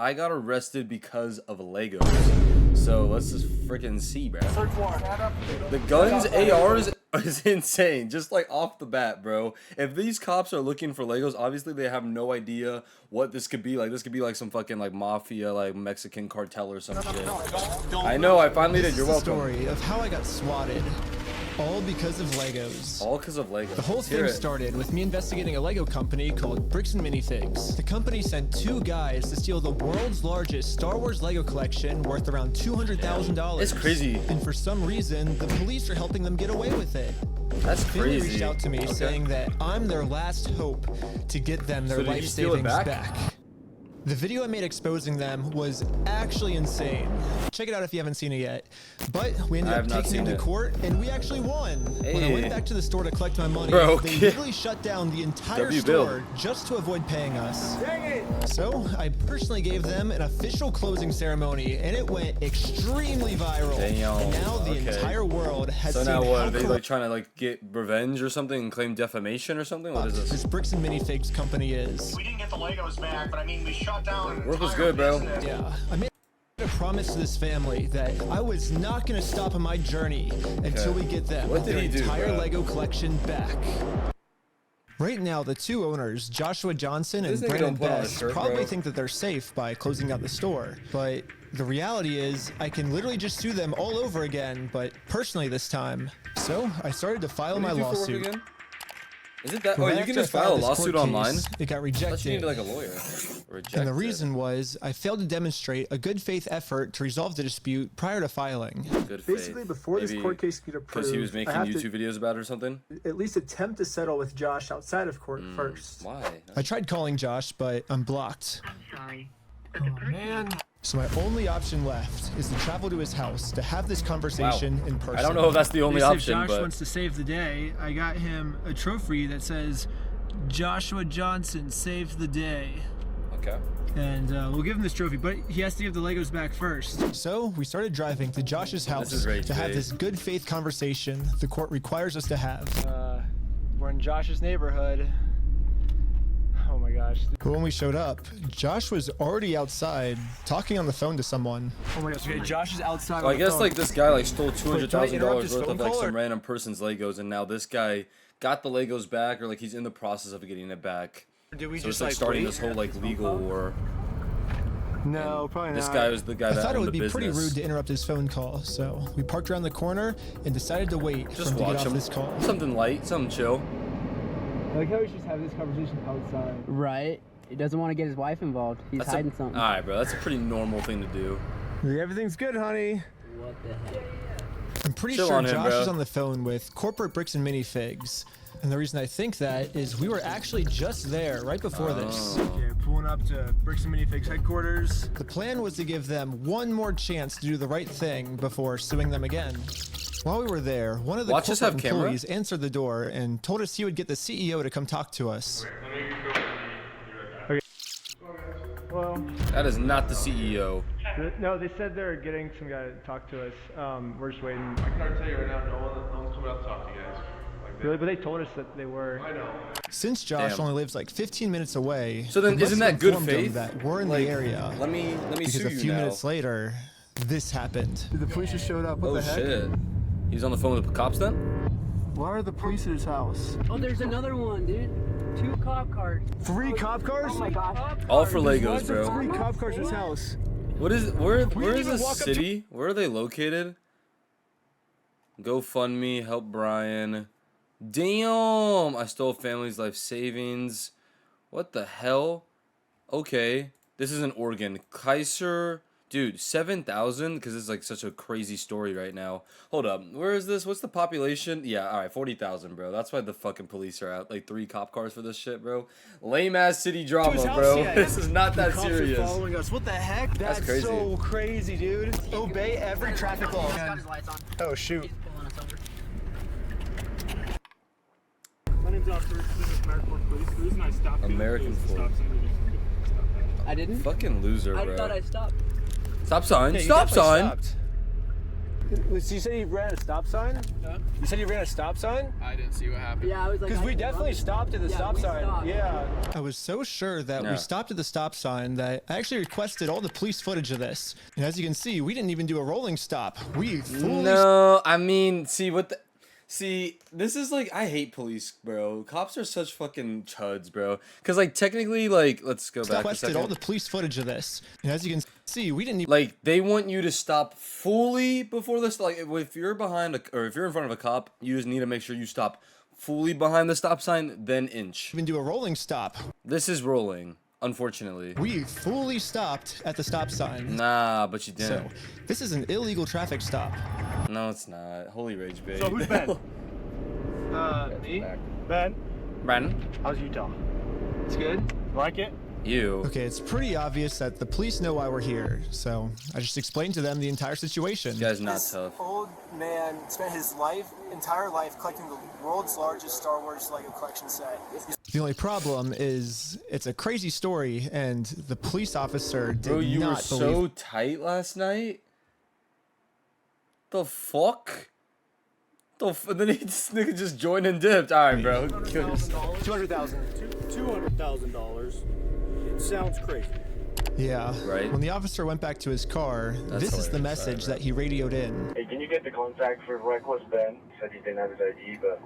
I got arrested because of Legos. So let's just freaking see, bro. The guns, ARs is insane. Just like off the bat, bro. If these cops are looking for Legos, obviously they have no idea what this could be. Like this could be like some fucking like mafia, like Mexican cartel or some shit. I know. I finally did. You're welcome. Story of how I got swatted. All because of Legos. All because of Legos. The whole thing started with me investigating a Lego company called Bricks and Minifigs. The company sent 2 guys to steal the world's largest Star Wars Lego collection worth around $200,000. It's crazy. And for some reason, the police are helping them get away with it. That's crazy. They reached out to me saying that I'm their last hope to get them their life savings back. The video I made exposing them was actually insane. Check it out if you haven't seen it yet. But we ended up taking him to court, and we actually won. Hey. When I went back to the store to collect my money, they literally shut down the entire store just to avoid paying us. Dang it! So I personally gave them an official closing ceremony, and it went extremely viral. Damn. And now the entire world has seen now what? how Are they like trying to like get revenge or something and claim defamation or something? What is this? This Bricks and Minifigs company is. We didn't get the Legos back, but I mean, we shut down. Work was good, bro. Yeah, I made a promise to this family that I was not going to stop on my journey until we get them their entire Lego collection back. Right now, the 2 owners, Joshua Johnson and Brandon Best, probably think that they're safe by closing out the store. But the reality is, I can literally just sue them all over again, but personally this time. So I started to file my lawsuit. Is it that? Oh, you can just file a lawsuit online? It got rejected. You need like a lawyer. And the reason was I failed to demonstrate a good faith effort to resolve the dispute prior to filing. Good faith. Basically, before this court case could approved, because he was making YouTube videos about it or something? At least attempt to settle with Josh outside of court first. Why? I tried calling Josh, but I'm blocked. I'm sorry. Oh, man. So my only option left is to travel to his house to have this conversation in person. I don't know if that's the only option, if Josh wants to save the day, I got him a trophy that says Joshua Johnson saved the day. Okay. And we'll give him this trophy, but he has to give the Legos back first. So we started driving to Josh's house to have this good faith conversation the court requires us to have. We're in Josh's neighborhood. Oh my gosh. But when we showed up, Josh was already outside talking on the phone to someone. Oh my gosh. Okay, Josh is outside. So I guess like this guy like stole $200,000 worth of like some random person's Legos, and now this guy got the Legos back, or like he's in the process of getting it back. Did we so just it's like starting this whole like legal war. No, probably not. This guy was the guy that I thought it owned would the be business. pretty rude to interrupt his phone call, so we parked around the corner and decided to wait for him to get off this call. Something light, something chill. I like how we just have this conversation outside. Right. He doesn't want to get his wife involved. He's hiding something. Alright, bro. That's a pretty normal thing to do. Everything's good, honey. What the heck? I'm pretty sure Josh is on the phone with corporate Bricks and Minifigs. And the reason I think that is we were actually just there right before this. Okay, pulling up to Bricks and Minifigs headquarters. The plan was to give them one more chance to do the right thing before suing them again. While we were there, one of the corporate employees answered the door and told us he would get the CEO to come talk to us. Okay. Well, that is not the CEO. No, they said they're getting some guy to talk to us. We're just waiting. I can already tell you right now, no one's coming out to talk to you guys. Really? But they told us that they were. I know. Since Josh only lives like 15 minutes away, so then isn't that good faith? That we're in the area. Let me because sue a few minutes later, this happened. The police just showed up. What the heck? Shit. He's on the phone with the cops then? Why are the police at his house? Oh, there's another one, dude. 2 cop cars. 3 cop cars? Oh my gosh. All for Legos, bro. 3 cop cars at his house. Where is this city? Where are they located? GoFundMe, help Brian. Damn! I stole family's life savings. What the hell? Okay. This is in Oregon. Kaiser. Dude, 7,000? Because it's like such a crazy story right now. Hold up. Where is this? What's the population? Yeah, alright. 40,000, bro. That's why the fucking police are out. Like 3 cop cars for this shit, bro. Lame-ass city drama, bro. This is not that serious. Cops are following us. What the heck? That's crazy. So crazy, dude. Obey every traffic law. He's got his lights on. Oh, shoot. He's pulling us over. My name's Officer. This is American Police. The reason I stopped American Police. I didn't? Fucking loser, bro. I thought I stopped. Stop sign. Stop sign. You said he ran a stop sign? Huh? You said he ran a stop sign? I didn't see what happened. Yeah, I was like. Because we definitely stopped at the stop sign. Stopped. Yeah. I was so sure that we stopped at the stop sign that I actually requested all the police footage of this. And as you can see, we didn't even do a rolling stop. We fully... No, I mean, see, this is like, I hate police, bro. Cops are such fucking chuds, bro. Because, like, technically, like, let's go back a requested second. all the police footage of this. And as you can see, we didn't even... Like, they want you to stop fully before this. Like, if you're behind, or if you're in front of a cop, you just need to make sure you stop fully behind the stop sign, then inch. even do a rolling stop. This is rolling, unfortunately. We fully stopped at the stop sign. Nah, but you didn't. So, this is an illegal traffic stop. No, it's not. Holy rage, babe. So who's Ben? Me? Ben, Brandon? how's Utah? It's good. Like it? You. Okay, it's pretty obvious that the police know why we're here, so I just explained to them the entire situation. This guy's not This tough. old man spent his entire life collecting the world's largest Star Wars Lego collection set. The only problem is it's a crazy story, and the police officer did Bro, you were not so believe. tight last night? The fuck? And then this nigga just joined and dipped. Alright, bro. $200,000. $200,000. It sounds crazy. Yeah. Right. When the officer went back to his car, this is the hilarious. message Sorry, that he radioed in. Hey, can you get the contact for Reckless Ben? Said he didn't have his ID, but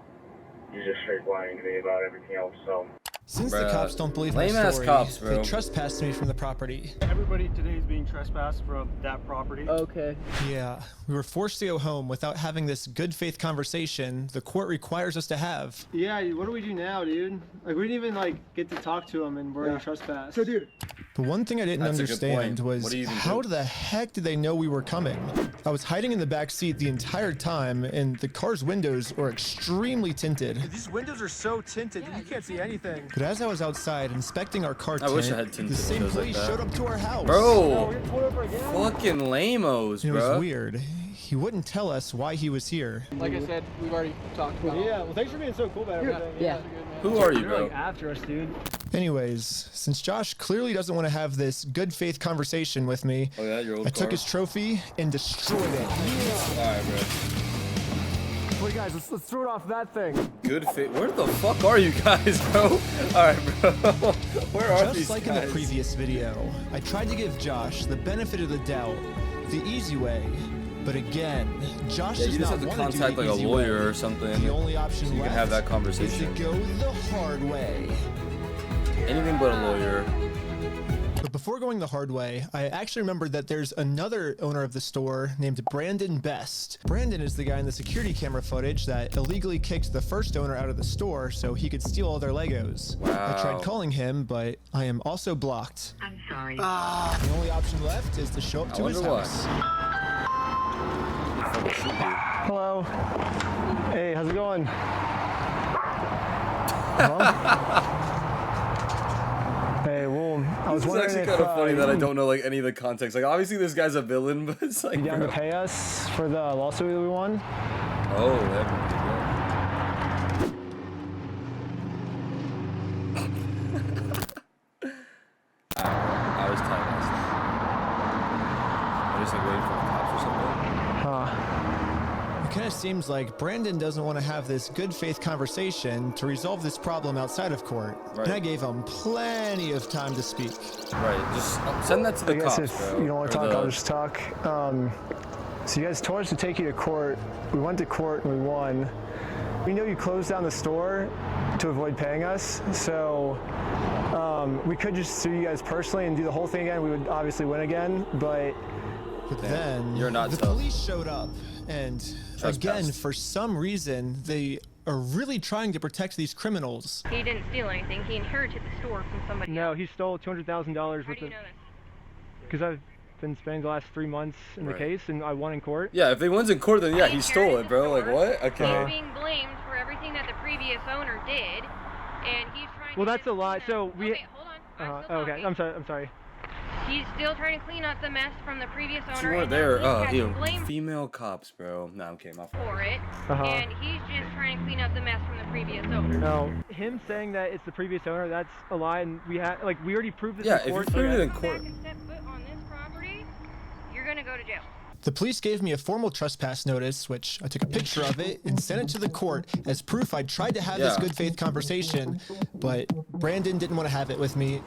he's just straight lying to me about everything else, so... Since the Bruh. cops don't believe my Lame-ass story, cops, bro. they trespassed me from the property. Everybody today is being trespassed from that property. Okay. Yeah, we were forced to go home without having this good faith conversation the court requires us to have. Yeah, what do we do now, dude? Like, we didn't even, like, get to talk to him and we're already trespassed. So, dude. The one thing I didn't That's a good understand point. was What do you even how do? the heck did they know we were coming? I was hiding in the back seat the entire time, and the car's windows were extremely tinted. These windows are so tinted, you can't see anything. But as I was outside inspecting our car I wish I tint, had tinted the same windows like police that. showed up to our house. Bro! Fucking lamos, It was bro. weird. He wouldn't tell us why he was here. Like I said, we've already talked about. Yeah, well, thanks for being so cool about everything. Yeah. Who are you, You're, bro? like, after us, dude. Anyways, since Josh clearly doesn't want to have this good faith conversation with me, Oh yeah, your old I car? took his trophy and destroyed it. Alright, bro. Wait, guys, let's throw it off that thing. Good fit. Where the fuck are you guys, bro? Alright, bro. Where are these Just like guys? in the previous video, I tried to give Josh the benefit of the doubt, the easy way. But again, Josh Yeah, does you just not have to want to do contact the like a easy lawyer way. or something. The only option so you left can have that is conversation. to go the hard way. Anything but a lawyer. But before going the hard way, I actually remembered that there's another owner of the store named Brandon Best. Brandon is the guy in the security camera footage that illegally kicked the first owner out of the store so he could steal all their Legos. Wow. I tried calling him, but I am also blocked. I'm sorry. The only option left is to show up to his wonder why. house. Hello. Hey, how's it going? Hey, well, I was This is wondering actually if kind of funny that I you don't know like any of the context. Like obviously this guy's a villain, but it's like down to bro. pay us for the lawsuit that we won. Oh, that would be good. I was tired last night. I was like waiting for the cops or something. It kind of seems like Brandon doesn't want to have this good faith conversation to resolve this problem outside of court. Right. And I gave him plenty of time to speak. Right, just send that to the I guess cops, if bro. you don't want to Or talk, the- I'll just talk. So you guys told us to take you to court. We went to court and we won. We know you closed down the store to avoid paying us, so we could just sue you guys personally and do the whole thing again. We would obviously win again, but Then You're not the tough. police showed up, and again, Trespassed. for some reason, they are really trying to protect these criminals. He didn't steal anything. He inherited the store from somebody no, else. he stole $200,000 How with do you it know this? because I've been spending the last 3 months in Right. the case and I won in court. Yeah, if they wins in court, then yeah, he He stole inherited it, bro. the Like store. what? Okay. He's being blamed for everything that the previous owner did, and he's trying Well, to that's a lie. clean up- So we. Okay, hold on. I'm still Okay, talking. I'm sorry. I'm sorry. He's still trying to clean up the mess from the previous owner. You were and there. the police have Ew. been blamed Female cops, bro. No, I'm kidding. My fault. for it, and he's just trying to clean up the mess from the previous owner. No, him saying that it's the previous owner, that's a lie, and we already proved this Yeah, in if you court. proved it in Come court. back and step foot on this property, you're gonna go to jail. The police gave me a formal trespass notice, which I took a picture of it and sent it to the court as proof I tried to have this good faith conversation, but Brandon didn't want to have it with me.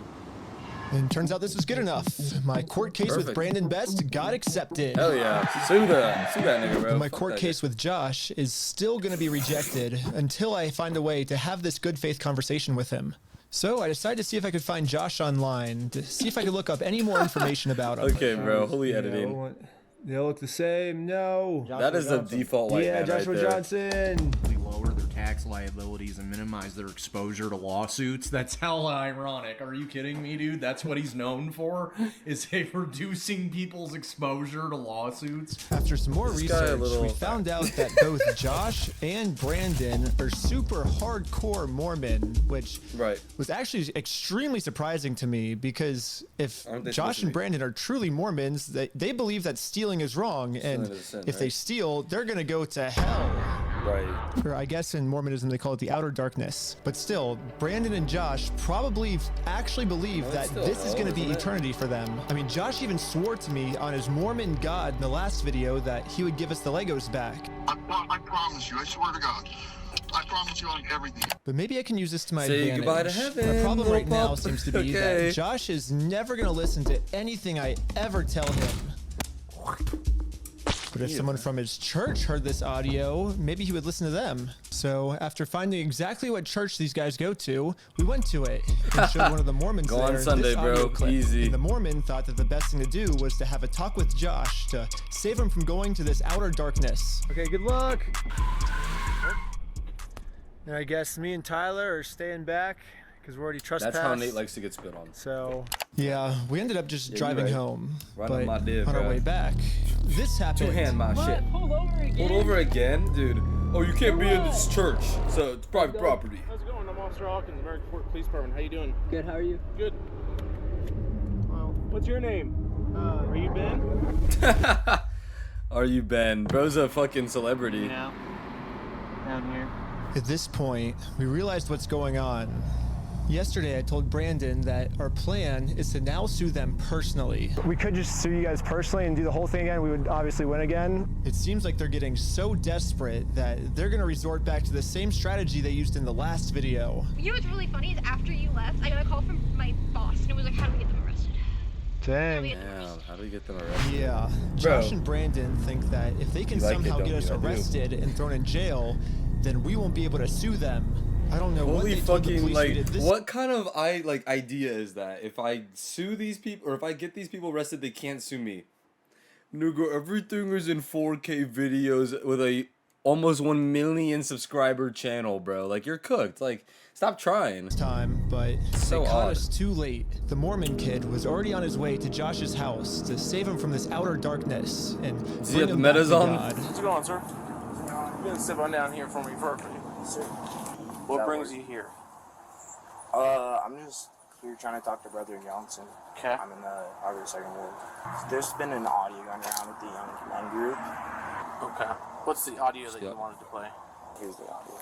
And turns out this was good enough. My court case with Brandon Best got accepted. Hell yeah. Sue that nigga, bro. My court case with Josh is still going to be rejected until I find a way to have this good faith conversation with him. So I decided to see if I could find Josh online, to see if I could look up any more information about him. Okay, bro. Holy editing. They all look the same. No. That is the default white man Joshua right there. Johnson. Lower their tax liabilities and minimize their exposure to lawsuits. That's hella ironic. Are you kidding me, dude? That's what he's known for, is reducing people's exposure to lawsuits. After some more research, we found out that both Josh and Brandon are super hardcore Mormon, which was actually extremely surprising to me, because if Josh and Brandon are truly Mormons, they believe that stealing is wrong, and if they steal, they're gonna go to hell. Right. Or I guess in Mormonism they call it the outer darkness. But still, Brandon and Josh probably actually believe that this is going to be eternity for them. I mean, Josh even swore to me on his Mormon God in the last video that he would give us the Legos back. I promise you, I swear to God. I promise you on everything. But maybe I can use this to my Say advantage. goodbye to heaven. The problem right now seems to be that Josh is never going to listen to anything I ever tell him. But if someone from his church heard this audio, maybe he would listen to them. So after finding exactly what church these guys go to, we went to it and showed one of the Mormons Go there on Sunday, this audio bro. clip. Easy. And the Mormon thought that the best thing to do was to have a talk with Josh to save him from going to this outer darkness. Okay, good luck. And I guess me and Tyler are staying back because we're already trespassed. That's how Nate likes to get spit on. So yeah, we ended up just driving home. Right but on my div, on our way back, this happened. Two-hand my shit. Pull over again. Pulled over again, dude. Oh, you can't be in this church, so it's private property. How's it going? I'm Officer Hawkins, American Fork Police Department. How you doing? Good, how are you? Good. Well, what's your name? Are you Ben? Are you Ben? Bro's a fucking celebrity. Yeah. Down here. At this point, we realized what's going on. Yesterday, I told Brandon that our plan is to now sue them personally. we could just sue you guys personally and do the whole thing again. We would obviously win again. It seems like they're getting so desperate that they're going to resort back to the same strategy they used in the last video. You know what's really funny is after you left, I got a call from my boss, and it was like, how do we get them arrested? Dang. Damn, how do we get them arrested? Yeah, Josh and Brandon think that if they can somehow get us arrested and thrown in jail, then we won't be able to sue them. I don't know what they told the police we did this. What kind of idea is that? If I sue these people, or if I get these people arrested, they can't sue me. Nigga, everything is in 4K videos with a almost 1 million subscriber channel, bro. Like, you're cooked. Like, stop trying. But so they caught odd. us too late. The Mormon kid was already on his way to Josh's house to save him from this outer darkness and Does he bring have him the back to metas on? God. What's going on, sir? You gonna sit on down here for me, perfect. Sir. What brings you here? I'm just here trying to talk to Brother Johnson. Okay. I'm in the Harvard Second Ward. There's been an audio going around with the Young Men group. Okay. What's the audio that you wanted to play? Here's the audio.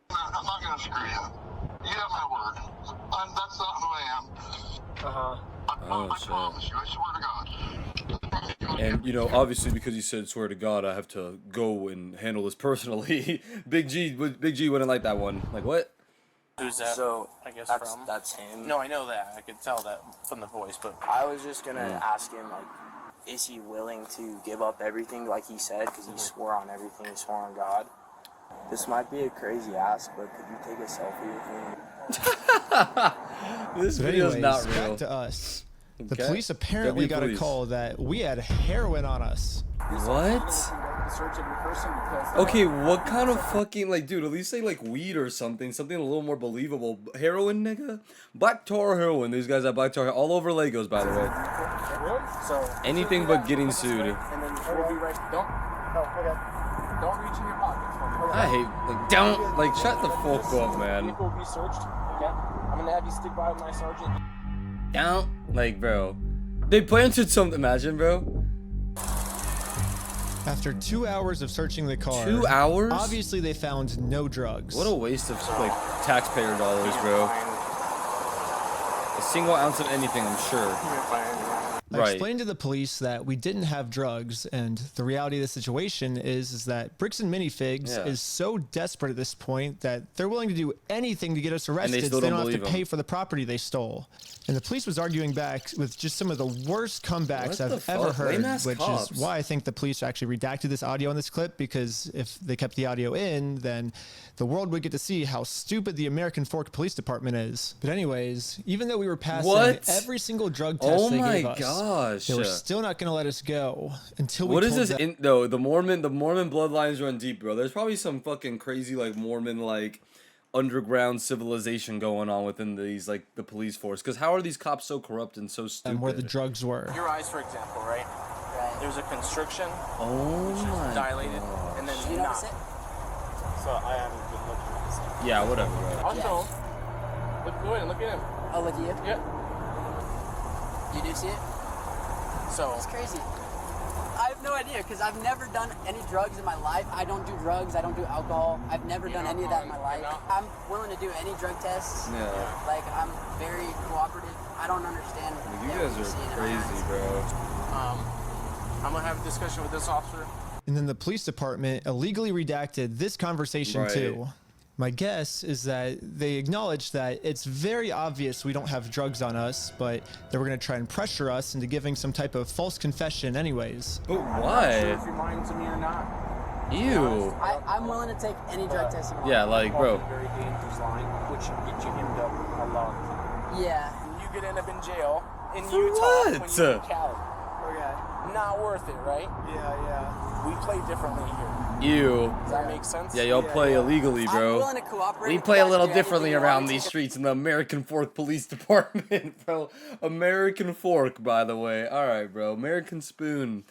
I'm not gonna screw you. You have my word. That's not who I am. I promise you. I swear to God. And, you know, obviously because you said swear to God, I have to go and handle this personally. Big G wouldn't like that one. Like, what? Who's that? So, I guess that's him. No, I know that. I could tell that from the voice, but I was just gonna ask him, like, is he willing to give up everything like he said? Because he swore on everything. He swore on God. This might be a crazy ask, but could you take a selfie with me? This But video's anyways, not real. back to us. The Okay. police apparently got a call that we had heroin on us. What? Okay, what kind of fucking, like, dude, at least say, like, weed or something a little more believable. Heroin, nigga? Black tar heroin. These guys have black tar all over Legos, by the way. Anything but getting sued. and then we'll be right. Don't reach in your pockets for me. I hate, like, don't, like, shut the fuck up, man. Vehicle will be searched. Okay. I'm gonna have you stick by with my sergeant. Don't, like, bro. They planted something, imagine, bro. After 2 hours of searching the car, 2 hours? obviously they found no drugs. What a waste of, like, taxpayer dollars, bro. A single ounce of anything, I'm sure. I explained to the police that we didn't have drugs, and the reality of the situation is that Bricks and Minifigs is so desperate at this point that they're willing to do anything to get us arrested so they don't have to pay for the property they stole. And the police was arguing back with just some of the worst comebacks I've ever heard, which is why I think the police actually redacted this audio in this clip, because if they kept the audio in, then the world would get to see how stupid the American Fork Police Department is. But anyways, even though we were passing every single drug test they gave us, they were still not going to let us go until we What is this? No, the Mormon bloodlines run deep, bro. There's probably some fucking crazy like Mormon like underground civilization going on within these like the police force. Because how are these cops so corrupt and so stupid? And where the drugs were. Your eyes, for example, right? There's a constriction, which is dilated, and then you notice it? So I haven't been looking at this. Yeah, whatever, bro. I'll show him. Go ahead and look at him. I'll look at you? Yeah. You do see it? So it's crazy. I have no idea, because I've never done any drugs in my life. I don't do drugs. I don't do alcohol. I've never done any of that in my life. I'm willing to do any drug tests. Yeah. Like, I'm very cooperative. I don't understand. You guys are crazy, bro. I'm going to have a discussion with this officer. And then the police department illegally redacted this conversation too. My guess is that they acknowledged that it's very obvious we don't have drugs on us, but they were going to try and pressure us into giving some type of false confession anyways. But why? I'm not sure if you're lying to me or not. Ew. I'm willing to take any drug test you want. Yeah, like, bro. Very dangerous line, which should get you hemmed up a lot. Yeah. You could end up in jail in For Utah what? when you're in Cali. Okay. Not worth it, right? Yeah. We play differently here. Ew. Does that make sense? Yeah, y'all play illegally, bro. I'm willing to cooperate. We play a little differently around these streets in the American Fork Police Department, bro. American Fork, by the way. All right, bro. American Spoon.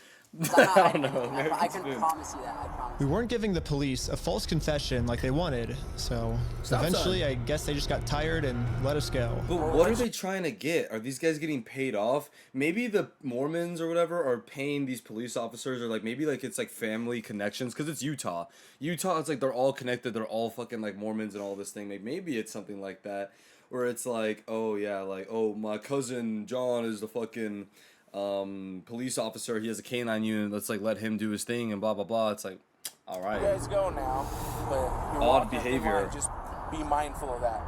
I don't know. I can promise you that. I promise. We weren't giving the police a false confession like they wanted, so eventually I guess they just got tired and let us go. But what are they trying to get? Are these guys getting paid off? Maybe the Mormons or whatever are paying these police officers, or like maybe like it's like family connections, because it's Utah. Utah, it's like they're all connected. They're all fucking like Mormons and all this thing. Maybe it's something like that, where it's like, oh yeah, like, oh, my cousin John is the fucking police officer. He has a canine unit. Let's like let him do his thing and blah blah blah. It's like, all right. You guys go now, but odd behavior. Just be mindful of that.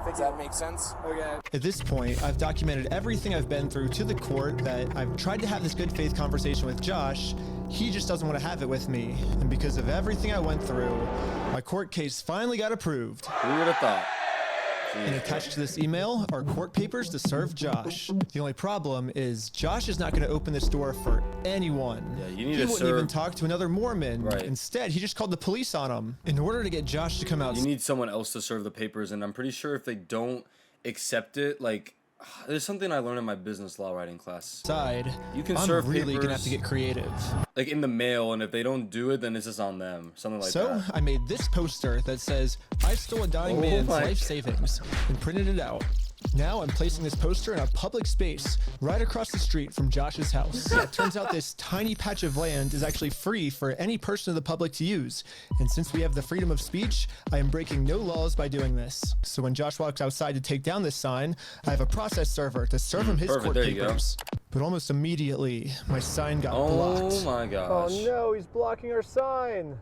Does that make sense? Okay. At this point, I've documented everything I've been through to the court, that I've tried to have this good faith conversation with Josh. He just doesn't want to have it with me. And because of everything I went through, my court case finally got approved. Who would have thought? And attached to this email are court papers to serve Josh. The only problem is Josh is not going to open this door for anyone. Yeah, you need he to wouldn't even talk to another Mormon. Right. Instead, he just called the police on him in order to get Josh to come out. You need someone else to serve the papers, and I'm pretty sure if they don't accept it, like, there's something I learned in my business law writing class. You can I'm serve really papers, gonna have to get creative. like in the mail, and if they don't do it, then it's just on them. Something like that. So I made this poster that says, "I stole a dying man's life savings," and printed it out. Now I'm placing this poster in a public space right across the street from Josh's house. It turns out this tiny patch of land is actually free for any person of the public to use. And since we have the freedom of speech, I am breaking no laws by doing this. So when Josh walks outside to take down this sign, I have a process server to serve him his court papers. But almost immediately, my sign got blocked. Oh my gosh. Oh no, he's blocking our sign.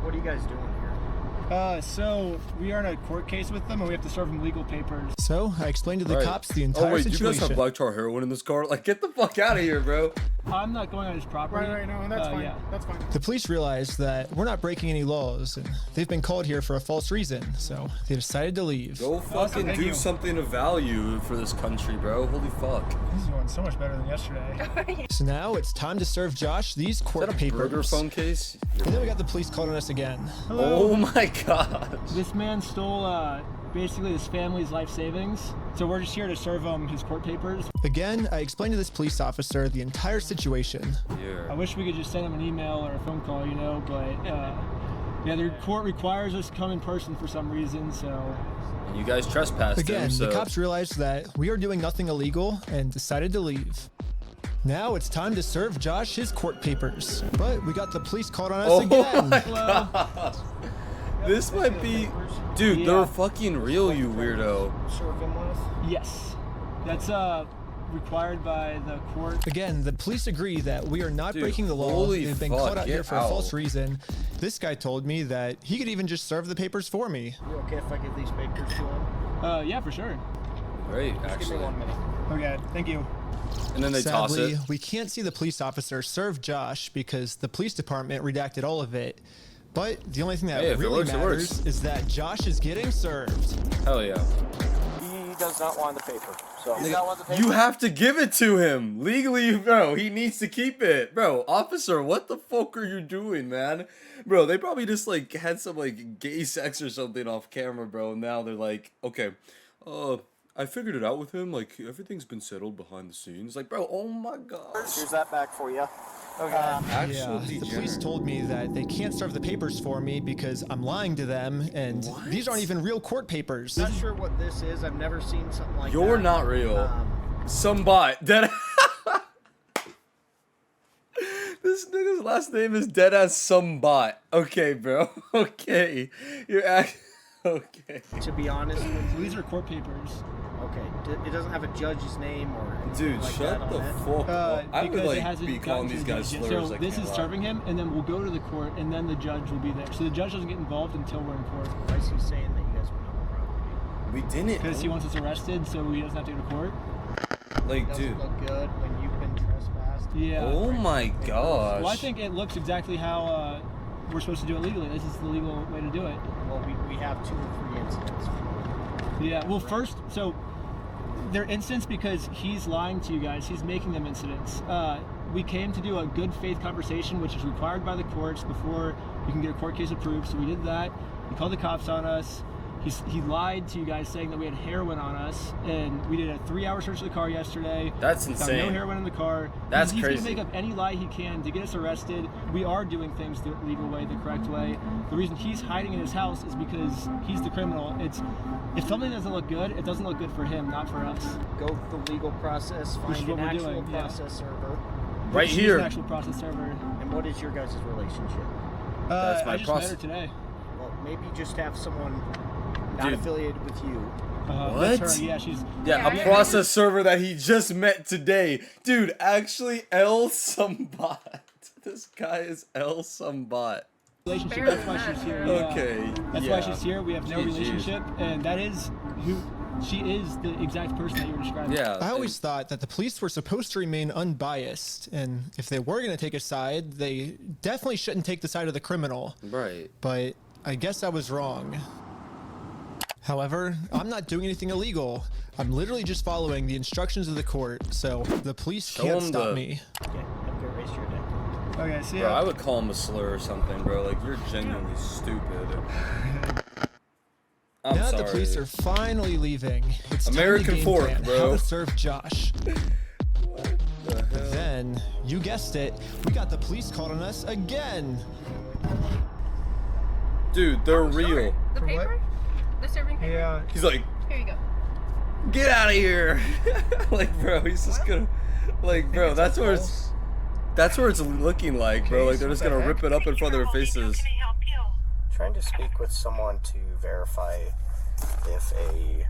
What are you guys doing here? So we are in a court case with them, and we have to serve them legal papers. So I explained to the cops the entire situation. You guys have black tar heroin in this car? Like, get the fuck out of here, bro. I'm not going on his property. Right, no, that's fine. Yeah. That's fine. The police realized that we're not breaking any laws, and they've been called here for a false reason, so they decided to leave. Go fucking do something of value for this country, bro. Holy fuck. This is going so much better than yesterday. So now it's time to serve Josh these court papers. Burger phone case? And then we got the police called on us again. Hello. Oh my god. This man stole basically his family's life savings. So we're just here to serve him his court papers. Again, I explained to this police officer the entire situation. Yeah. I wish we could just send him an email or a phone call, you know, but yeah, the court requires us to come in person for some reason, so. You guys trespassed Again, him, the cops realized that we are doing nothing illegal and decided to leave. Now it's time to serve Josh his court papers. But we got the police called on us again. My God. This might be... Dude, Yeah. they're fucking real, you weirdo. Serve him with? Yes. That's required by the court. Again, the police agree that we are not Dude, breaking the law. holy They've been fuck, caught out here get for a false out. reason. This guy told me that he could even just serve the papers for me. You okay if I give these papers to him? Yeah, for sure. Great, Just give actually. me 1 minute. Okay, thank you. And then they toss Sadly, it. we can't see the police officer serve Josh because the police department redacted all of it. But the only thing that Hey, if it really works, it matters works. is that Josh is getting served. Hell yeah. He does not want the paper. So You have to give it to him. Legally, bro, he needs to keep it. Bro, officer, what the fuck are you doing, man? Bro, they probably just, like, had some, like, gay sex or something off camera, bro. And now they're like, okay, I figured it out with him. Like, everything's been settled behind the scenes. Like, bro, oh my gosh. Here's that back for you. Okay. Yeah, the police told me that they can't serve the papers for me because I'm lying to them, and these aren't even real court papers. Not sure what this is. I've never seen something like that. You're not real. Some bot. Dead. This nigga's last name is deadass some bot. Okay, bro. Okay. You're act. Okay. To be honest with you, These are court papers. okay, it doesn't have a judge's name or anything Dude, like shut that the on it. fuck up. I would, Because it like, hasn't be calling these guys gotten to the slurs. judge yet. I So this can't is lie. serving him, and then we'll go to the court, and then the judge will be there. So the judge doesn't get involved until we're in court. Why is he saying that you guys went on the property? We didn't. Because he wants us arrested, so he doesn't have to go to court. Like, Doesn't dude. look good when you've been trespassed. Yeah. Oh my gosh. Well, I think it looks exactly how we're supposed to do it legally. This is the legal way to do it. Well, we have 2 or 3 incidents. Yeah. Well, first, so they're incidents because he's lying to you guys. He's making them incidents. We came to do a good faith conversation, which is required by the courts before you can get a court case approved. So we did that. He called the cops on us. He lied to you guys saying that we had heroin on us, and we did a 3-hour search of the car yesterday. That's Found insane. no heroin in the car. That's he's crazy. Gonna make up any lie he can to get us arrested. We are doing things the legal way, the correct way. The reason he's hiding in his house is because he's the criminal. If something doesn't look good, it doesn't look good for him, not for us. Go the legal process, Which is find what an we're actual doing, yeah. process server. Right She's here. an actual process server. And what is your guys' relationship? That's my I just process. met her today. Well, maybe just have someone not Dude. affiliated with you. What? That's her. Yeah, she's. Yeah, a process server that he just met today. Dude, actually, El Somebot. This guy is El Somebot. Relationship. That's why she's here. Yeah. Okay. That's why she's here. We have no GG. relationship, and that is who she is. The exact person that you were describing. Yeah. I always thought that the police were supposed to remain unbiased, and if they were going to take a side, they definitely shouldn't take the side of the criminal. Right. But I guess I was wrong. However, I'm not doing anything illegal. I'm literally just following the instructions of the court, so the police Show can't them stop the- me. Okay, have a good rest of your day. Okay. See Bro, ya. I would call him a slur or something, bro. Like, you're genuinely stupid. I'm Now that sorry. the police are finally leaving, it's American time to game fork, plan bro. how to serve Josh. What the hell? Then, you guessed it, we got the police called on us again. Dude, they're real. The paper? The serving paper? Yeah. He's like, Here you go. get out of here. Like, bro, he's just gonna, like, bro, that's where it's looking like, bro. Like, they're just gonna rip it up in front of their faces. Trying to speak with someone to verify if a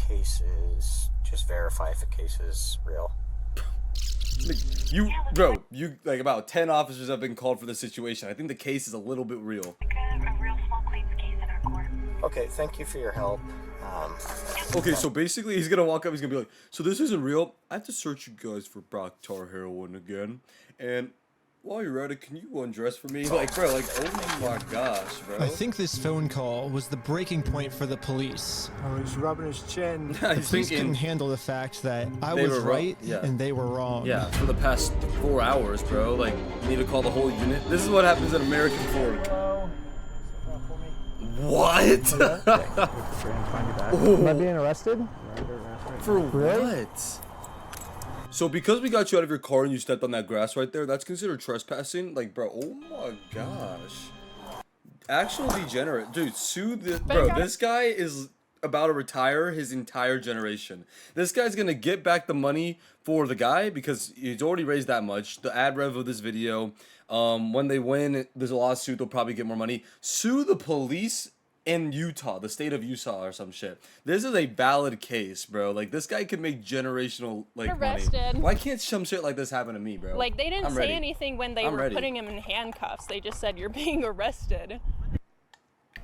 case is, just verify if a case is real. You, like, about 10 officers have been called for the situation. I think the case is a little bit real. Okay, thank you for your help. Okay, so basically he's gonna walk up, he's gonna be like, so this isn't real. I have to search you guys for black tar heroin again. And while you're at it, can you undress for me? Like, bro, like, oh my gosh, bro. I think this phone call was the breaking point for the police. Oh, he's rubbing his chin. The He's police thinking couldn't handle the fact that I they was were wrong. right Yeah. and they were wrong. Yeah, for the past 4 hours, bro. Like, you need to call the whole unit. This is what happens at American Fork. What? Am I being arrested? For what? So because we got you out of your car and you stepped on that grass right there, that's considered trespassing? Like, bro, oh my gosh. Actual degenerate. Dude, sue the... Bro, this guy is about to retire his entire generation. This guy's gonna get back the money for the guy because he's already raised that much. The ad rev of this video, when they win, there's a lawsuit. They'll probably get more money. Sue the police in Utah, the state of Utah or some shit. This is a valid case, bro. Like, this guy could make generational, like, arrested. money. Why can't some shit like this happen to me, bro? Like, they didn't I'm say ready. anything when they were putting him in handcuffs. They just said, you're being arrested.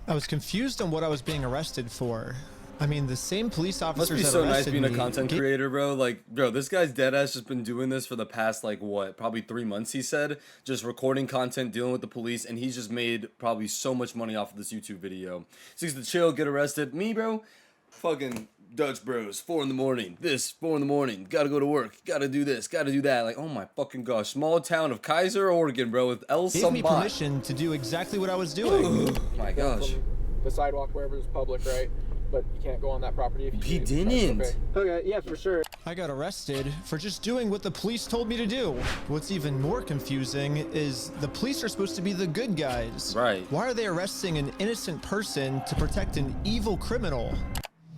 I was confused on what I was being arrested for. I mean, the same police officers Must be that so nice arrested being a me content creator, bro. Like, bro, this guy's deadass just been doing this for the past, like, what? Probably 3 months, he said. Just recording content, dealing with the police, and he's just made probably so much money off of this YouTube video. So he's to chill, get arrested. Me, bro? Fucking Dutch bros, 4 in the morning. This, 4 in the morning. Gotta go to work. Gotta do this. Gotta do that. Like, oh my fucking gosh. Small town of Kaiser, Oregon, bro, with El gave me Sambot. permission to do exactly what I was doing. My gosh. The sidewalk wherever is public, right? But you can't go on that property if you He didn't. Okay, yeah, for sure. I got arrested for just doing what the police told me to do. What's even more confusing is the police are supposed to be the good guys. Right. Why are they arresting an innocent person to protect an evil criminal?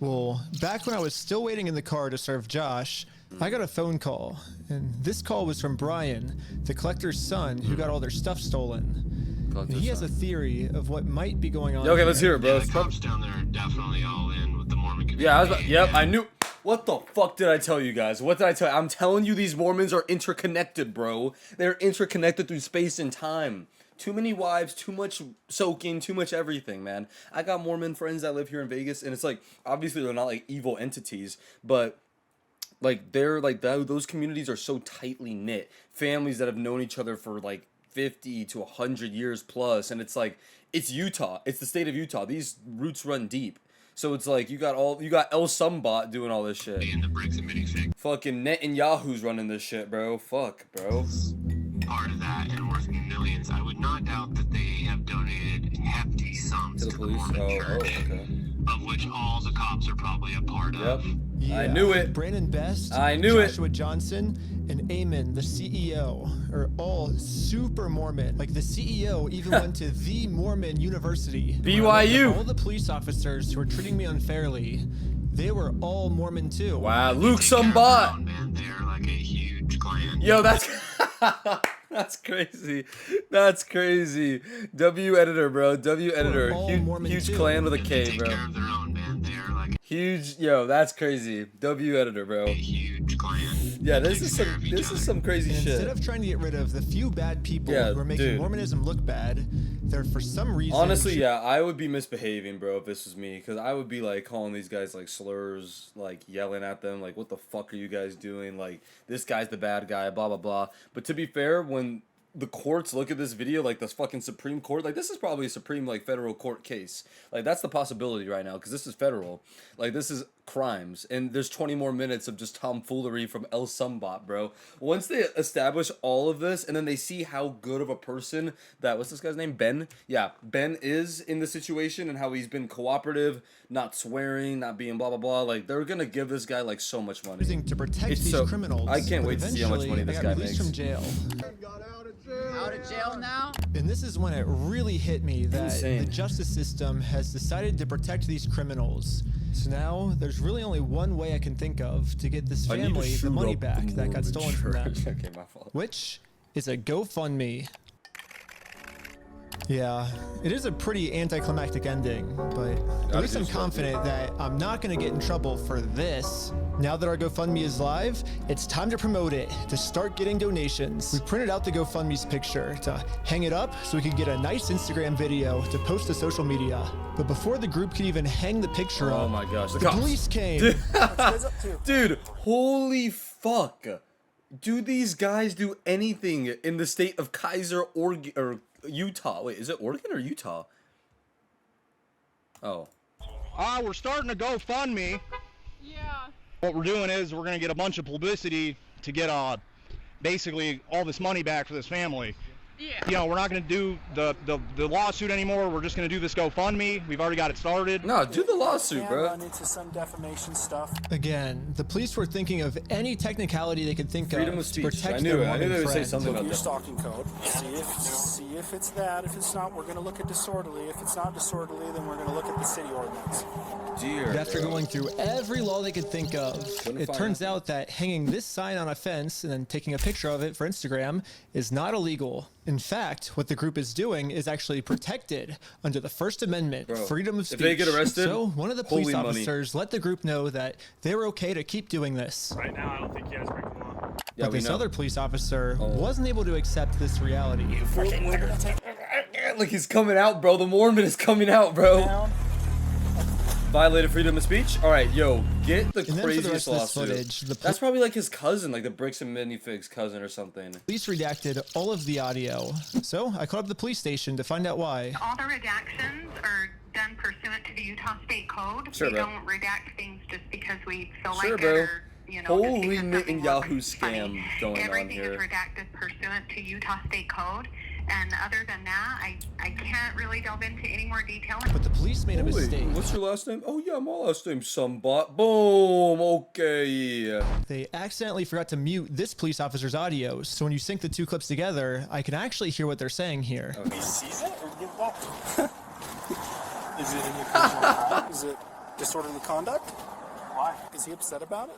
Well, back when I was still waiting in the car to serve Josh, I got a phone call, and this call was from Brian, the collector's son, who got all their stuff stolen. And he has a theory of what might be going on. Okay, let's hear it, bro. The cops down there are definitely all in with the Mormon community. Yeah, I knew. What the fuck did I tell you guys? What did I tell you? I'm telling you, these Mormons are interconnected, bro. They're interconnected through space and time. Too many wives, too much soaking, too much everything, man. I got Mormon friends that live here in Vegas, and it's like, obviously they're not like evil entities, but like they're like those communities are so tightly knit. Families that have known each other for like 50 to 100 years plus, and it's like, it's Utah. It's the state of Utah. These roots run deep. So it's like you got El Sambot doing all this shit. And the bricks and minifigs. Fucking Netanyahu's running this shit, bro. Fuck, bro. Part of that and worth millions. I would not doubt that they have donated hefty sums to the Mormon church, okay. of which all the cops are probably a part of. Yeah, I knew it. Brandon Best, I knew it. Joshua Johnson, and Eamon, the CEO, are all super Mormon. Like, the CEO even went to the Mormon University. BYU. All the police officers who were treating me unfairly, they were all Mormon too. Wow, Luke Sambot. Man, they're like a huge clan. Yo, that's that's crazy. That's crazy. W editor, bro. W editor. Huge clan with a K, bro. Huge, yo, that's crazy. W editor, bro. Huge clan. Yeah, this is some crazy shit. Instead of trying to get rid of the few bad people who are making Mormonism look bad, they're for some reason. Honestly, yeah, I would be misbehaving, bro, if this was me, because I would be like calling these guys like slurs, like yelling at them, like, what the fuck are you guys doing? Like, this guy's the bad guy, blah blah blah. But to be fair, when the courts look at this video, like this fucking Supreme Court, like this is probably a Supreme like federal court case. Like that's the possibility right now, because this is federal. Like this is crimes, and there's 20 more minutes of just tomfoolery from El Sambot, bro. Once they establish all of this, and then they see how good of a person that, what's this guy's name, Ben? Yeah, Ben is in the situation, and how he's been cooperative, not swearing, not being blah blah blah. Like they're gonna give this guy like so much money to protect these criminals. I can't wait to see how much money this guy makes. From jail. Out of jail now? And this is when it really hit me that the justice system has decided to protect these criminals. So now there's really only one way I can think of to get this family the money back that got stolen from them. Okay, my fault. Which is a GoFundMe. Yeah, it is a pretty anticlimactic ending, but at least I'm confident that I'm not going to get in trouble for this. Now that our GoFundMe is live, it's time to promote it, to start getting donations. We printed out the GoFundMe's picture to hang it up so we could get a nice Instagram video to post to social media. But before the group could even hang the picture up, oh my gosh, the police came. Dude, holy fuck. Do these guys do anything in the state of Kaiser, Oregon, or Utah? Wait, is it Oregon or Utah? Oh. We're starting a GoFundMe. Yeah. What we're doing is we're going to get a bunch of publicity to get basically all this money back for this family. You know, we're not going to do the lawsuit anymore. We're just going to do this GoFundMe. We've already got it started. No, do the lawsuit, bro. Run into some defamation stuff. Again, the police were thinking of any technicality they could think Freedom of of to speech. protect I knew their it. I knew Mormon they would say friends. something Look about at your that. stalking code. See if it's that. If it's not, we're going to look at disorderly. If it's not disorderly, then we're going to look at the city ordinance. But after going through every law they could think of, it turns out that hanging this sign on a fence and then taking a picture of it for Instagram is not illegal. In fact, what the group is doing is actually protected under the First Amendment, freedom of speech. If they get arrested, so one of the police holy officers let the group know that they were okay to keep doing this. Right now, I don't think you guys break the law. Yeah, But this other police officer wasn't able to accept this reality. Look, he's coming out, bro. The Mormon is coming out, bro. Violated freedom of speech? Alright, yo, get the craziest lawsuit. That's probably like his cousin, like the Bricks and Minifigs cousin or something. Police redacted all of the audio. So I called up the police station to find out why. All the redactions are done pursuant to the Utah State Code. Sure, we bro. don't redact things just because we feel Sure, like bro. it or, you know, Holy Yahoo scam going on everything here. is redacted pursuant to Utah State Code. And other than that, I can't really delve into any more detail. But the police made a mistake. What's your last name? Oh yeah, my last name's Sunbot. Boom. Okay. They accidentally forgot to mute this police officer's audio, so when you sync the two clips together, I can actually hear what they're saying here. He sees it or give it back to him? Is it in your criminal act? Is it disorderly conduct? Why? Is he upset about it?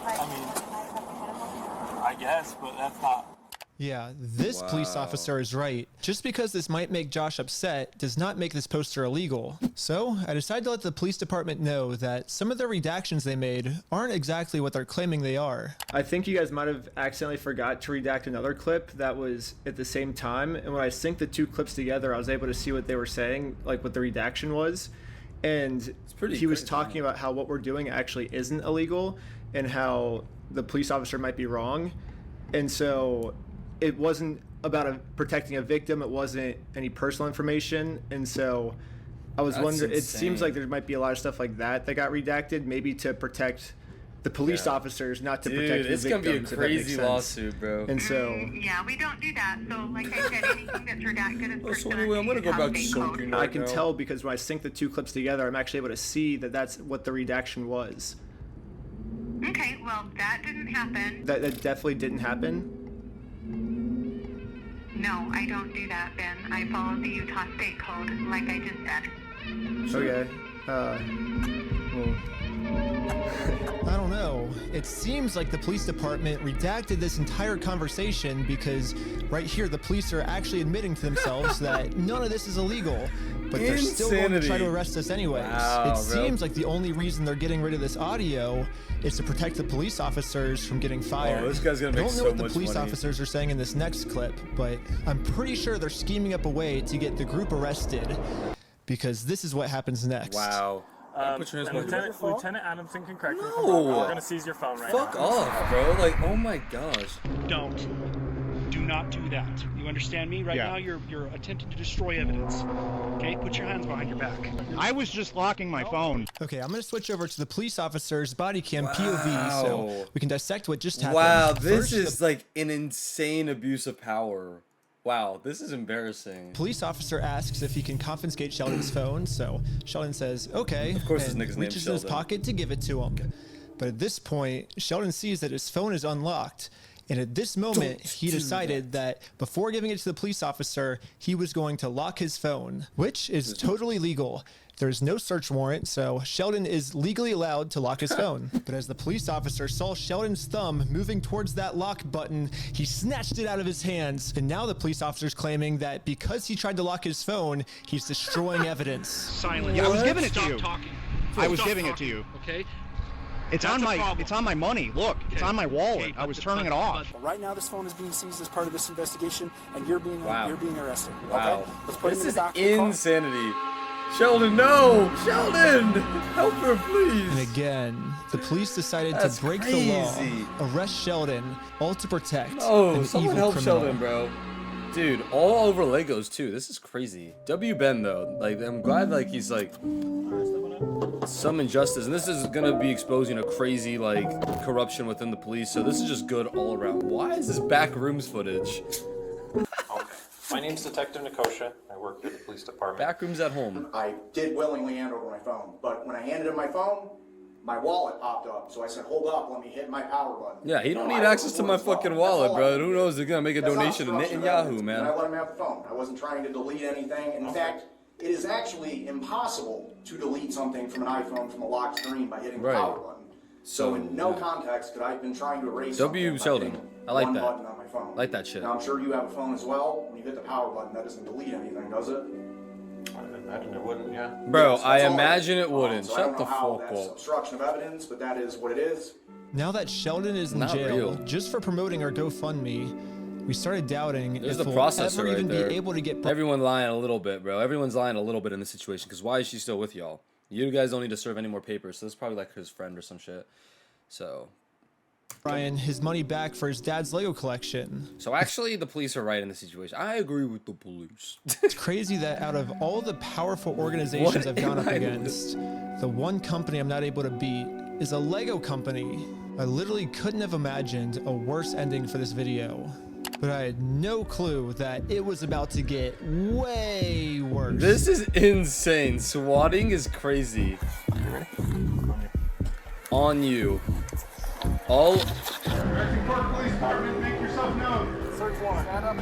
I mean, I guess, but that's not. Yeah, this police officer is right. Just because this might make Josh upset does not make this poster illegal. So I decided to let the police department know that some of the redactions they made aren't exactly what they're claiming they are. I think you guys might have accidentally forgot to redact another clip that was at the same time. And when I synced the two clips together, I was able to see what they were saying, like what the redaction was. And he was talking about how what we're doing actually isn't illegal and how the police officer might be wrong. And so it wasn't about protecting a victim. It wasn't any personal information. And so I was wondering, it seems like there might be a lot of stuff like that got redacted, maybe to protect the police officers, not to protect the victims. It's going to be a crazy lawsuit, bro. And so... yeah, we don't do that. So, like I said, anything that's redacted is pursuant to I'm going to go back to soaking I can tell because when I sync the two clips together, I'm actually able to see that that's what the redaction was. Okay, well, that didn't happen. That definitely didn't happen? No, I don't do that, Ben. I follow the Utah State Code, like I just said. Okay. I don't know. It seems like the police department redacted this entire conversation because right here the police are actually admitting to themselves that none of this is illegal, but they're still going to try to arrest us anyways. It seems like the only reason they're getting rid of this audio is to protect the police officers from getting fired. Oh, this guy's gonna make so much money. I don't know what the police officers are saying in this next clip, but I'm pretty sure they're scheming up a way to get the group arrested because this is what happens next. Wow. Lieutenant Adamson can correct me. No. We're gonna seize your phone right now. Fuck off, bro. Like, oh my gosh. Do not do that. You understand me? Right now you're attempting to destroy evidence. Okay? Put your hands behind your back. I was just locking my phone. Okay, I'm going to switch over to the police officer's body cam POV so we can dissect what just happened. Wow, this is like an insane abuse of power. Wow, this is embarrassing. Police officer asks if he can confiscate Sheldon's phone, so Sheldon says, okay, of course, his and nigga's name's reaches in his pocket to give it to him. But at this point, Sheldon sees that his phone is unlocked. And at this moment, he decided that before giving it to the police officer, he was going to lock his phone, which is totally legal. There's no search warrant, so Sheldon is legally allowed to lock his phone. But as the police officer saw Sheldon's thumb moving towards that lock button, he snatched it out of his hands. And now the police officer's claiming that because he tried to lock his phone, he's destroying evidence. Silence. Yeah, I was giving it to Stop you. Talking. I was Stop giving talking, it to you. Okay? It's on my money. Look, it's on my wallet. I was turning it off. Right now, this phone is being seized as part of this investigation, and you're being arrested. Wow. Okay? Let's put him in This the is back of the car. insanity. Sheldon, no! Sheldon! Help her, please! And again, the police decided That's to break crazy. the law, arrest Sheldon, all to protect Oh, an someone evil help criminal. Sheldon, bro. Dude, all over Legos too. This is crazy. W Ben though, like I'm glad like he's like some injustice, and this is gonna be exposing a crazy like corruption within the police. So this is just good all around. Why is this back rooms footage? My name's Detective Nikosha. I work for the police department. Backrooms at home. I did willingly hand over my phone, but when I handed him my phone, my wallet popped up. So I said, hold up, let me hit my power button. Yeah, he don't need access to my fucking wallet, bro. Who knows? They're gonna make a donation to Netanyahu, man. And I let him have the phone. I wasn't trying to delete anything. In fact, it is actually impossible to delete something from an iPhone from a locked screen by hitting the power button. So in no context could I have been trying to erase W. Sheldon. I like one that. button on my phone. I like that shit. Now I'm sure you have a phone as well. When you hit the power button, that doesn't delete anything, does it? I imagine it wouldn't, yeah. Bro, Yes, I imagine it wouldn't. So Shut the I don't know fuck how that's up. obstruction of evidence, but that is what it is. Now that Sheldon is in Not jail real. just for promoting our GoFundMe, we started doubting There's if the we'll processor ever right even there. be able to get. Everyone lying a little bit, bro. Everyone's lying a little bit in this situation. Because why is she still with y'all? You guys don't need to serve any more papers. So this is probably like his friend or some shit. So. Brian his money back for his dad's Lego collection. So actually, the police are right in this situation. I agree with the police. It's crazy that out of all the powerful organizations I've gone up against, the one company I'm not able to beat is a Lego company. I literally couldn't have imagined a worse ending for this video. But I had no clue that it was about to get way worse. This is insane. Swatting is crazy. On you. All. Police Department, make yourself known. Search warrant. Stand up.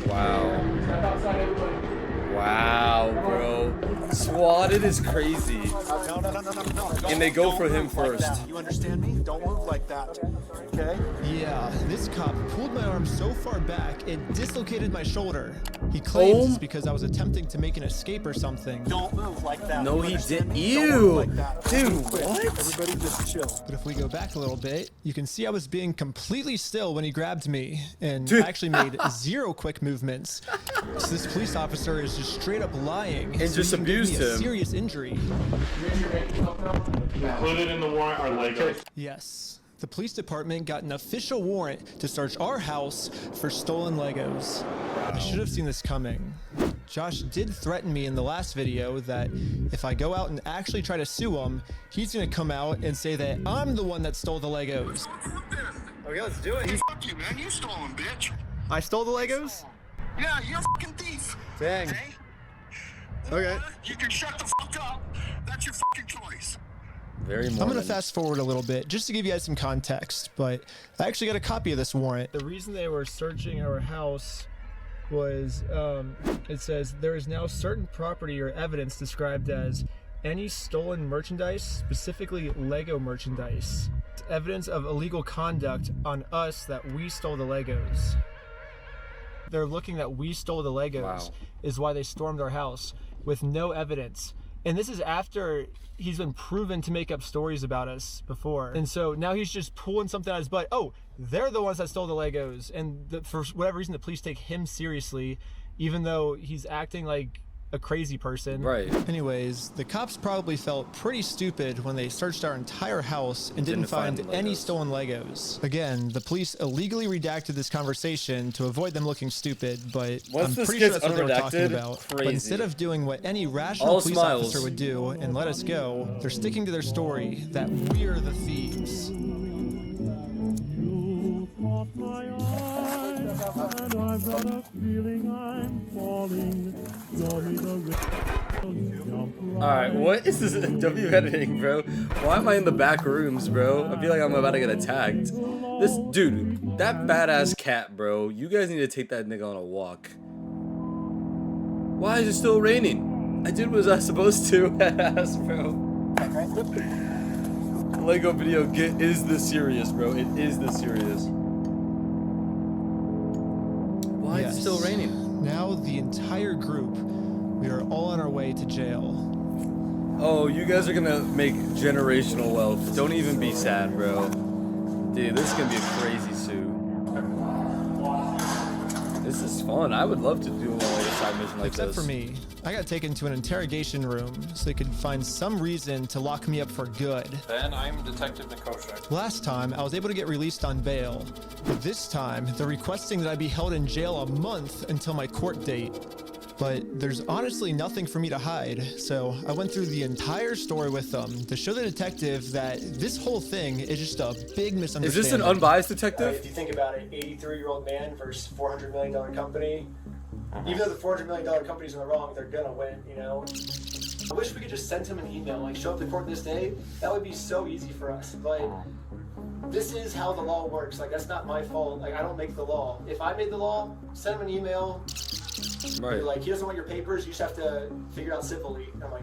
Wow. Step outside, everybody. Wow, bro. Swatted is crazy. No. And they go Don't for him move like first. that. You understand me? Don't move like that. Okay? Yeah, this cop pulled my arm so far back, it dislocated my shoulder. He claims it's because I was attempting to make an escape or something. Don't move like that. No, You he understand didn't. me? Don't move Ew. like that. Dude, Be quick. what? Everybody just chill. But if we go back a little bit, you can see I was being completely still when he grabbed me and Dude. actually made zero quick movements. So this police officer is just straight up lying. And just he can give me abused a him. serious injury. Included in the warrant are Legos. Yes. The police department got an official warrant to search our house for stolen Legos. I should have seen this coming. Josh did threaten me in the last video that if I go out and actually try to sue him, he's gonna come out and say that I'm the one that stole the Legos. Okay, let's do it. Fuck you, man. You stole them, bitch. I stole the Legos? Yeah, you're a fucking thief. Dang. Okay? Okay. You can shut the fuck up. That's your fucking choice. Very I'm Mormon. gonna fast forward a little bit just to give you guys some context, but I actually got a copy of this warrant. The reason they were searching our house was, it says, there is now certain property or evidence described as any stolen merchandise, specifically Lego merchandise. Evidence of illegal conduct on us that we stole the Legos. They're looking that we stole the Legos is why they stormed our house with no evidence. And this is after he's been proven to make up stories about us before. And so now he's just pulling something out of his butt. Oh, they're the ones that stole the Legos. And for whatever reason, the police take him seriously, even though he's acting like a crazy person. Right. Anyways, the cops probably felt pretty stupid when they searched our entire house and didn't find any stolen Legos. Again, the police illegally redacted this conversation to avoid them looking stupid, but I'm pretty sure that's what they were talking about. But instead of doing what any rational police officer would do and let us go, they're sticking to their story that we're the thieves. And I've got a feeling I'm falling. Alright, what is this W editing, bro? Why am I in the back rooms, bro? I feel like I'm about to get attacked. This dude, that badass cat, bro. You guys need to take that nigga on a walk. Why is it still raining? I did what I was supposed to. Ass, bro. Lego video is this serious, bro. It is this serious. Why is it still raining? Now the entire group, we are all on our way to jail. Oh, you guys are gonna make generational wealth. Don't even be sad, bro. Dude, this is gonna be a crazy suit. This is fun. I would love to do like a side mission like Except this. for me. I got taken to an interrogation room so they could find some reason to lock me up for good. Ben, I'm Detective Nikosha. Last time, I was able to get released on bail. But this time, they're requesting that I be held in jail a month until my court date. But there's honestly nothing for me to hide, so I went through the entire story with them to show the detective that this whole thing is just a big misunderstanding. Is this an unbiased detective? If you think about it, 83-year-old man versus $400 million company, even though the $400 million company's in the wrong, they're gonna win, you know? I wish we could just send him an email, like show up to court this day. That would be so easy for us. But this is how the law works. Like, that's not my fault. Like, I don't make the law. If I made the law, send him an email. Right. You're like, he doesn't want your papers, you just have to figure it out civilly. I'm like,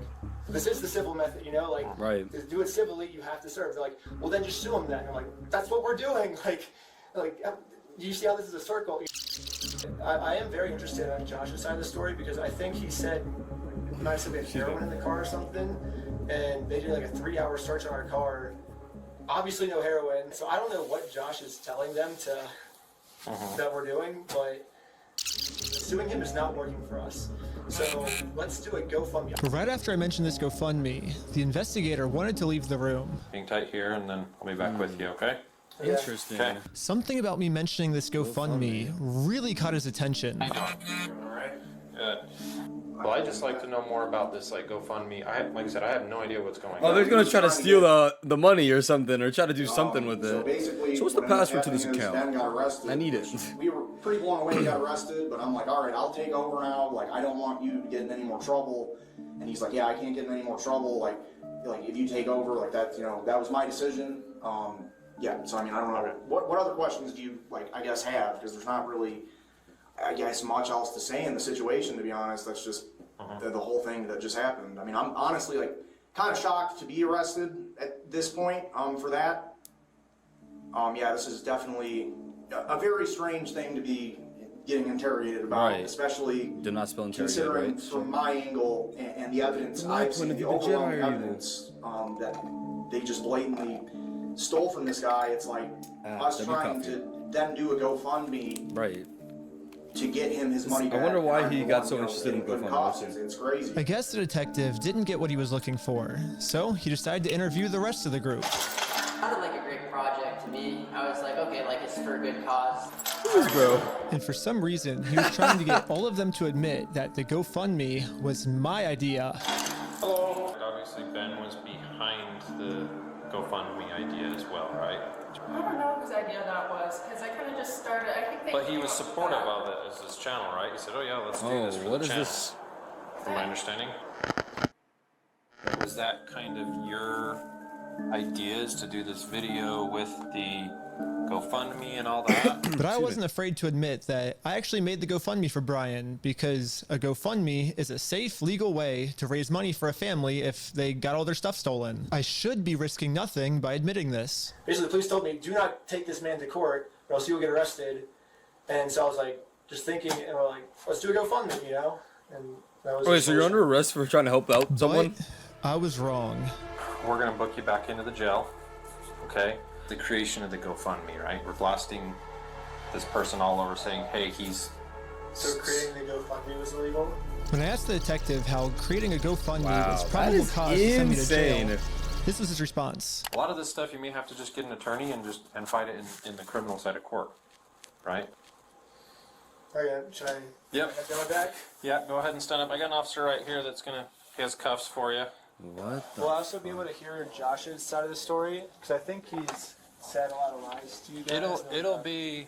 this is the civil method, you know? Like, right. To do it civilly, you have to serve. They're like, well, then just sue him then. I'm like, that's what we're doing. Like, do you see how this is a circle? I am very interested on Josh's side of the story because I think he said, he might have said they had heroin in the car or something, and they did like a 3-hour search on our car. Obviously no heroin, so I don't know what Josh is telling them to that we're doing, but suing him is not working for us. So let's do a GoFundMe. Right after I mentioned this GoFundMe, the investigator wanted to leave the room. Hang tight here, and then I'll be back with you, okay? Interesting. Okay. Something about me mentioning this GoFundMe really caught his attention. All right. Good. Well, I'd just like to know more about this, like, GoFundMe. Like I said, I have no idea what's going on. Oh, they're gonna try to steal the money or something, or try to do something with So it. basically, So what's the what password to ended this up happening is account? Ben got arrested, I need it. We were pretty blown away he got arrested, but I'm like, all right, I'll take over now. Like, I don't want you to get in any more trouble. And he's like, yeah, I can't get in any more trouble. Like if you take over, like that, you know, that was my decision. Yeah. So I mean, I don't know. What other questions do you I guess have? Because there's not really, I guess, much else to say in the situation. To be honest, that's just the whole thing that just happened. I mean, I'm honestly kind of shocked to be arrested at this point for that. Yeah, this is definitely a very strange thing to be getting interrogated about, Right. especially Did not spell interrogate, considering right? from my angle and the evidence I've seen, the overwhelming evidence that they just blatantly stole from this guy. It's like us that'd be trying tough. to then do a GoFundMe Right. to get him his money back. I wonder why and he I'm got the so one, interested in getting good GoFundMe. costs. It's crazy. I guess the detective didn't get what he was looking for, so he decided to interview the rest of the group. It sounded like a great project to me. I was like, okay, like it's for a good cause. Bro. And for some reason, he was trying to get all of them to admit that the GoFundMe was my idea. Hello. Obviously, Ben was behind the GoFundMe idea as well, right? I don't know whose idea that was, because I kind of just started, I think they But he came was up with supportive that. of it as his channel, right? He said, oh yeah, let's do Oh, this for what the is channel. this? From my understanding. Was that kind of your ideas to do this video with the GoFundMe and all that? But I wasn't afraid to admit that I actually made the GoFundMe for Brian because a GoFundMe is a safe, legal way to raise money for a family if they got all their stuff stolen. I should be risking nothing by admitting this. Basically, the police told me, do not take this man to court or else he will get arrested. And so I was like, just thinking, and we're like, let's do a GoFundMe, you know? And that was Wait, so you're under arrest for trying to help out someone? I was wrong. We're gonna book you back into the jail, okay? The creation of the GoFundMe, right? We're blasting this person all over saying, hey, he's... So creating the GoFundMe was illegal? When I asked the detective how creating a GoFundMe Wow, was that probable is cause to send me to jail, insane. this was his response. A lot of this stuff you may have to just get an attorney and fight it in the criminal side of court, right? Okay, should I Yep. go back? Yeah, go ahead and stand up. I got an officer right here that's he has cuffs for you. What? Will I also be able to hear Josh's side of the story? Because I think he's said a lot of lies to you guys. It'll be,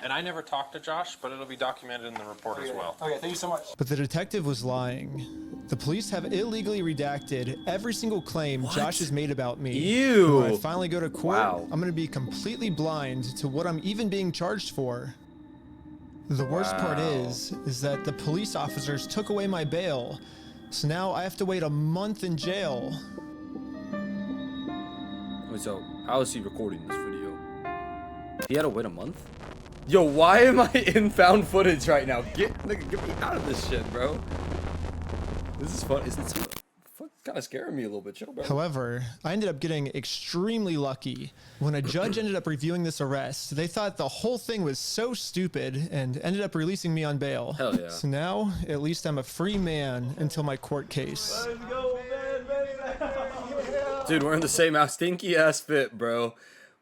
and I never talked to Josh, but it'll be documented in the report as well. Okay, thank you so much. But the detective was lying. The police have illegally redacted every single claim Josh has made about me. Ew. And when I finally go to court, Wow. I'm going to be completely blind to what I'm even being charged for. The worst part is that the police officers took away my bail, so now I have to wait a month in jail. Wait, so how is he recording this video? He had to wait a month? Yo, why am I in found footage right now? Get me out of this shit, bro. This is fun. It's kind of scaring me a little bit. Chill, bro. However, I ended up getting extremely lucky. When a judge ended up reviewing this arrest, they thought the whole thing was so stupid and ended up releasing me on bail. Hell yeah. So now, at least I'm a free man until my court case. Dude, we're in the same stinky ass fit, bro.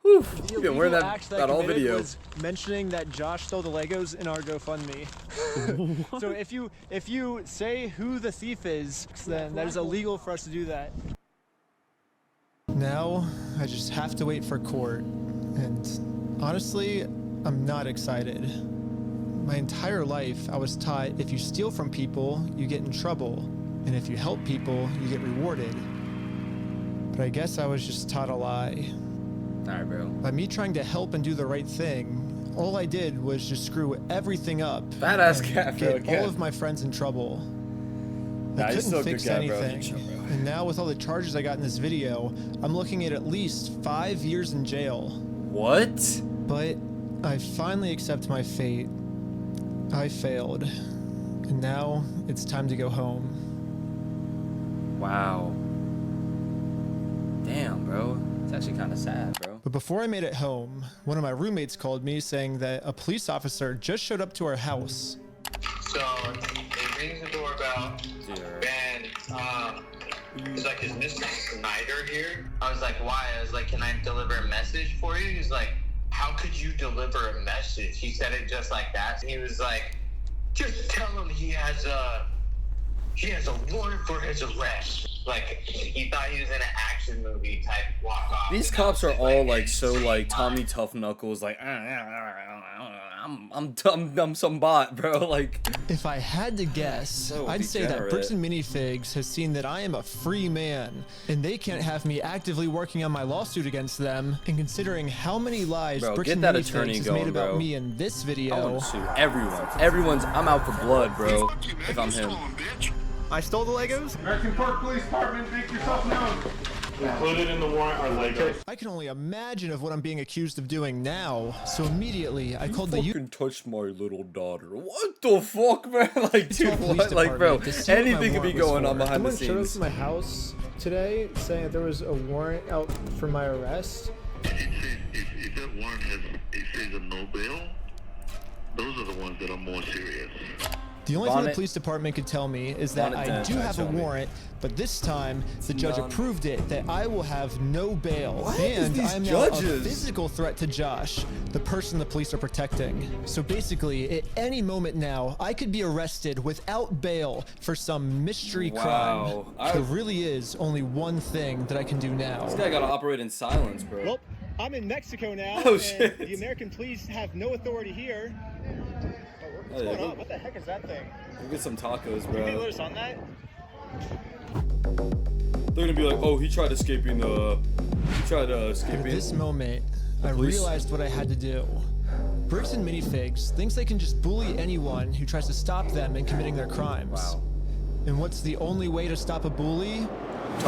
Oof, The you've been wearing illegal act that all committed video. was mentioning that Josh stole the Legos in our GoFundMe. So if you say who the thief is, then that is illegal for us to do that. Now I just have to wait for court, and honestly, I'm not excited. My entire life, I was taught if you steal from people, you get in trouble, and if you help people, you get rewarded. But I guess I was just taught a lie. Alright, bro. By me trying to help and do the right thing, all I did was just screw everything up. Badass cat, bro. Get all of my friends in trouble. I couldn't fix anything. And now with all the charges I got in this video, I'm looking at least 5 years in jail. What? But I finally accept my fate. I failed. And now it's time to go home. Wow. Damn, bro. It's actually kind of sad, bro. But before I made it home, one of my roommates called me saying that a police officer just showed up to our house. So he rings the doorbell, and he's like, "Is Mr. Snyder here?" I was like, "Why?" I was like, "Can I deliver a message for you?" He's like, "How could you deliver a message?" He said it just like that. He was like, "Just tell him he has a warrant for his arrest." Like, he thought he was in an action movie type walk off. These cops are all like so like Tommy Tough Knuckles, like I'm some bot, bro. Like, if I had to guess, so I'd say that Bricks and Minifigs has seen that I am a free man, and they can't have me actively working on my lawsuit against them. And considering how many lies bro, Bricks get and that Minifigs attorney has going, made about bro. me in this video, I want to sue everyone. I'm out for blood, bro. If I'm him. I stole the Legos? American Park Police Department, make yourself known. Included in the warrant are Legos. I can only imagine of what I'm being accused of doing now. So immediately, I called the fucking touched my little daughter. What the fuck, man? Like, dude, what? Like, bro, anything could be going on behind the Someone showed up scenes. to my house today saying that there was a warrant out for my arrest. If that warrant says a no bail, those are the ones that are more serious. The only thing the police department could tell me is that I do have a warrant, but this time the judge approved it that I will have no bail. And I'm now a physical threat to Josh, the person the police are protecting. So basically, at any moment now, I could be arrested without bail for some mystery crime. There really is only one thing that I can do now. This guy gotta operate in silence, bro. Well, I'm in Mexico now, Oh, and shit. the American police have no authority here. What's going on? What the heck is that thing? We'll get some tacos, Can you bro. let us on that? They're gonna be like, oh, he tried escaping the. At this moment, I realized what I had to do. Bricks and Minifigs thinks they can just bully anyone who tries to stop them in committing their crimes. Wow. And what's the only way to stop a bully?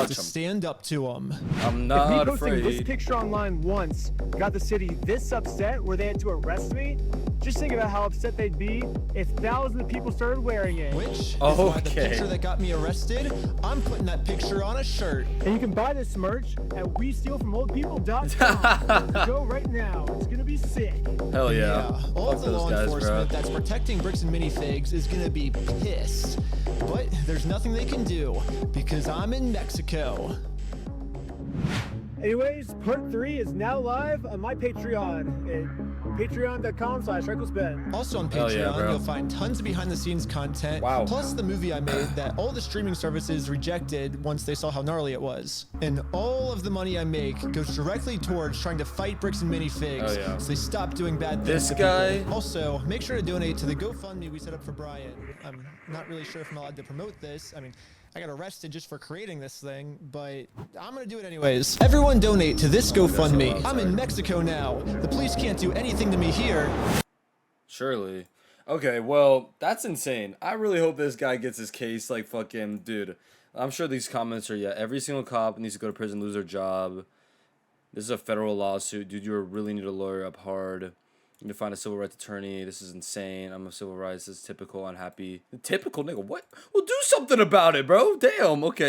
To stand up to them. I'm not if me posting this afraid. picture online once got the city this upset where they had to arrest me, just think about how upset they'd be if thousands of people started wearing it. Which is why the picture that got me arrested, I'm putting that picture on a shirt. And you can buy this merch at WeStealFromOldPeople.com. Go right now. It's gonna be sick. Hell yeah. All of the law guys, enforcement that's protecting Bricks and Minifigs is gonna be pissed. But there's nothing they can do because I'm in Mexico. Anyways, part 3 is now live on my Patreon at patreon.com/RecklessBen. Also on Hell yeah, Patreon, bro. you'll find tons of behind-the-scenes content, plus the movie I made that all the streaming services rejected once they saw how gnarly it was. And all of the money I make goes directly towards trying to fight Bricks and Minifigs, Oh, yeah. so they stop doing bad things This to guy- people. Also, make sure to donate to the GoFundMe we set up for Brian. I'm not really sure if I'm allowed to promote this. I mean, I got arrested just for creating this thing, but I'm gonna do it anyways. Everyone donate to this GoFundMe. I'm in Mexico now. The police can't do anything to me here. Surely. Okay, well, that's insane. I really hope this guy gets his case, like, fucking, dude. I'm sure these comments are, yeah, every single cop needs to go to prison, lose their job. This is a federal lawsuit. Dude, you really need a lawyer up hard. You need to find a civil rights attorney. This is insane. I'm a civil rights. This is typical. Unhappy. Typical, nigga. What? Well, do something about it, bro. Damn. Okay.